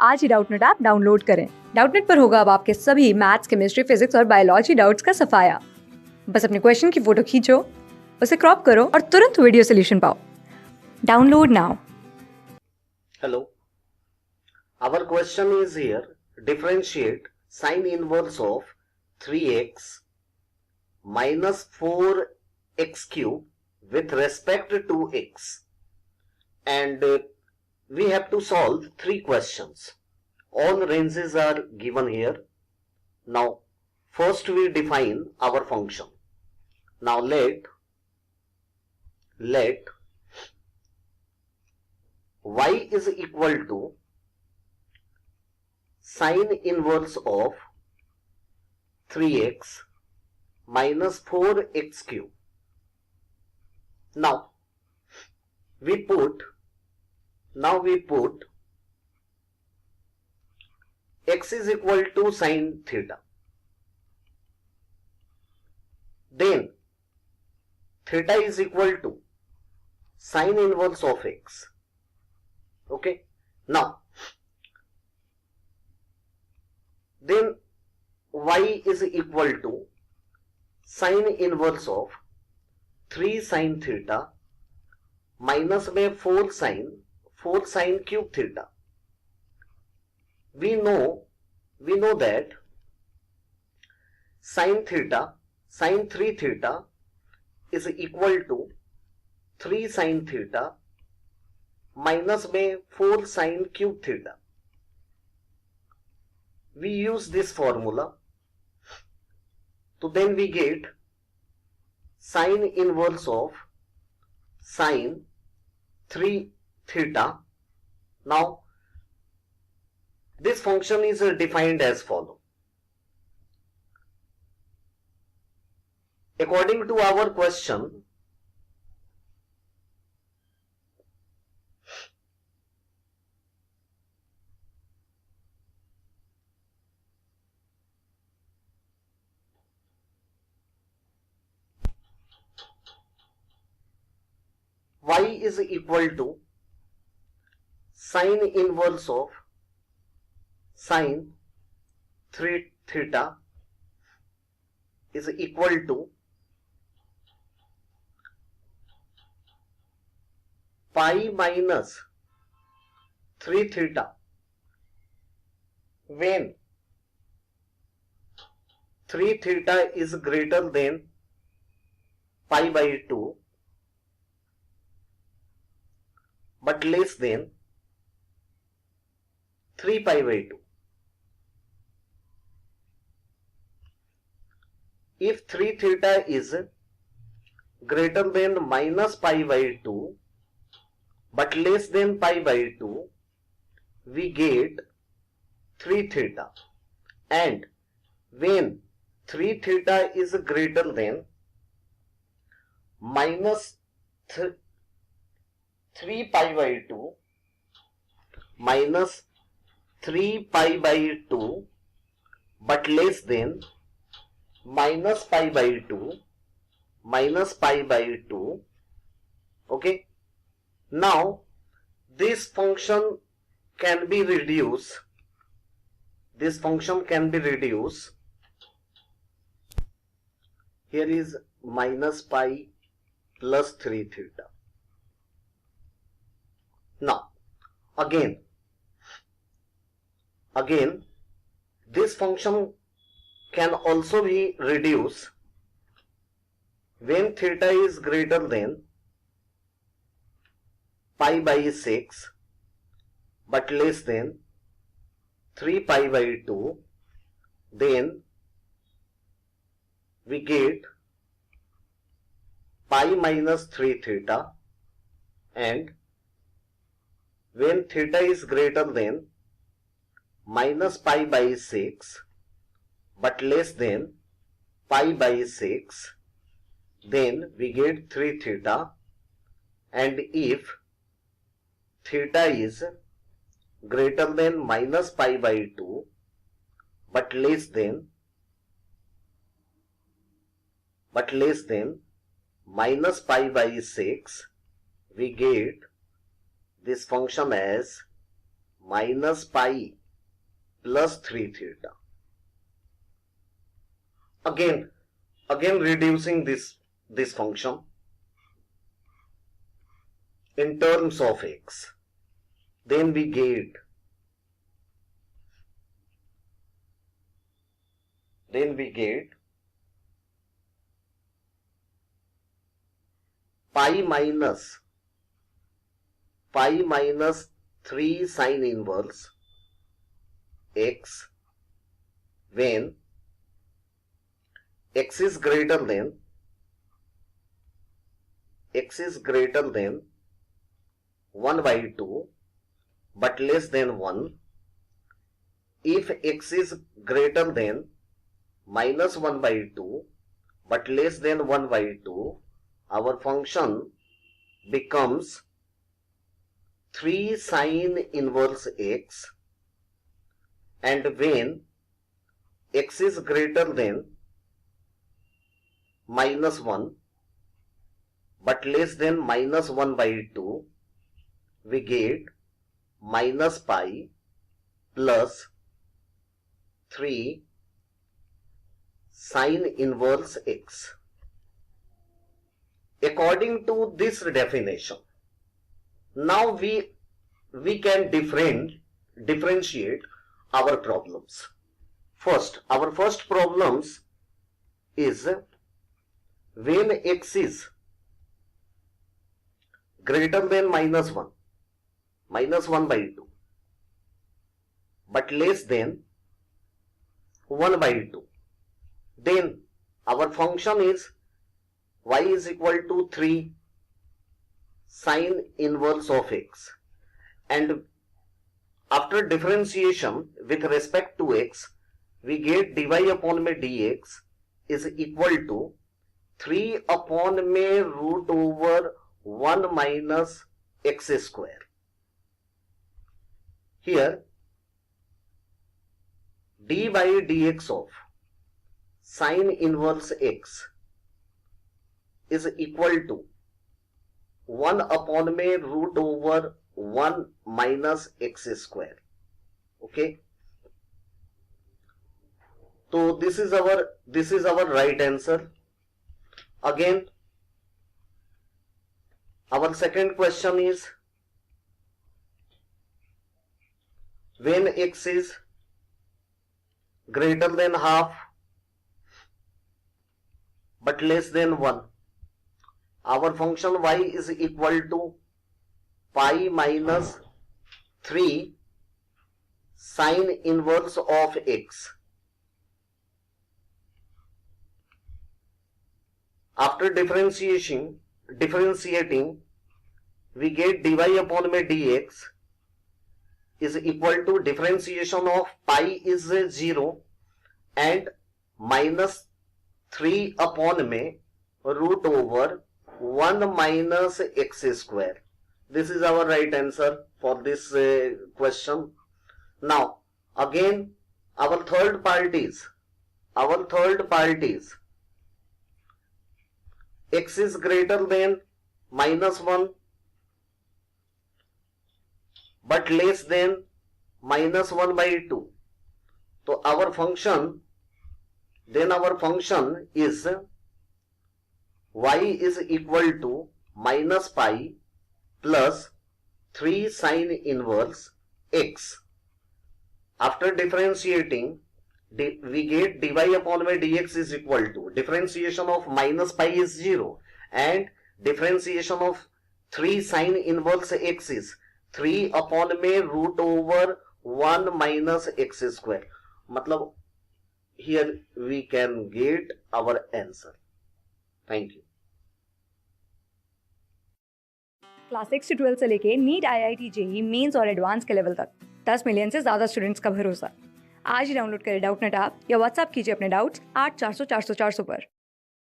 आज ही Doubtnut app download करें। Doubtnut पर होगा अब आपके सभी मैथ्स, केमिस्ट्री, फिजिक्स और बायोलॉजी डाउट्स का सफाया। बस अपने क्वेश्चन की फोटो खींचो, उसे क्रॉप करो और तुरंत वीडियो सॉल्यूशन पाओ। Download now. Hello. Our question is here. Differentiate sine inverse of 3x minus 4x cube with respect to x. And we have to solve three questions. All ranges are given here. Now, first we define our function. Now let y is equal to sine inverse of 3x minus 4x cube. Now we put x is equal to sine theta. Then theta is equal to sine inverse of x. Okay. Now then y is equal to sine inverse of 3 sine theta minus में 4 sine cube theta. We know that sine 3 theta is equal to 3 sine theta minus में 4 sine cube theta. We use this formula. So then we get sine inverse of sine 3 theta. Now this function is defined as follows. According to our question, y is equal to sine inverse of sine 3 theta is equal to pi minus 3 theta when 3 theta is greater than pi by 2 but less than 3 pi by 2. If 3 theta is greater than minus pi by 2 but less than pi by 2, we get 3 theta. And when 3 theta is greater than minus 3 pi by 2 minus 3 pi by 2 but less than minus pi by 2. Okay. Now this function can be reduced. Here is minus pi plus 3 theta. Now again this function can also be reduced when theta is greater than pi by 6 but less than 3 pi by 2. Then we get pi minus 3 theta, and when theta is greater than minus pi by 6 but less than pi by 6, then we get 3 theta. And if theta is greater than minus pi by 2 but less than minus pi by 6, we get this function as minus pi plus 3 theta. Again reducing this function in terms of x. Then we get pi minus 3 sine inverse x when x is greater than 1 by 2 but less than 1. If x is greater than minus 1 by 2 but less than 1 by 2, our function becomes 3 sine inverse x, and when x is greater than minus 1 but less than minus 1 by 2, we get minus pi plus 3 sine inverse x. According to this definition, now we can differentiate our problems. Our first problems is when x is greater than minus 1 by 2 but less than 1 by 2, then our function is y is equal to 3 sine inverse of x, and after differentiation with respect to x, we get dy upon my dx is equal to 3 upon my root over 1 minus x square. Here d by dx of sine inverse x is equal to 1 upon my root over 1 minus x square. Okay, so this is our right answer. Again, our second question is when x is greater than half but less than 1, our function y is equal to pi minus 3 sine inverse of x. After differentiating, we get dy upon my dx is equal to differentiation of pi is 0 and minus 3 upon my root over 1 minus x square. This is our right answer for this question. Now again our third part is x is greater than minus 1 but less than minus 1 by 2. So our function is y is equal to minus pi plus 3 sine inverse x. After differentiating, we get dy upon my dx is equal to differentiation of minus pi is 0 and differentiation of 3 sine inverse x is 3 upon my root over 1 minus x square. Matlab here we can get our answer. Thank you. Class 6 से 12 से लेके NEET IIT JEE mains और advance के level तक 10 million से ज़्यादा students का भरोसा। आज ही डाउनलोड करें डाउटनट ऐप या व्हाट्सएप कीजिए अपने डाउट्स 8400 400 400 पर।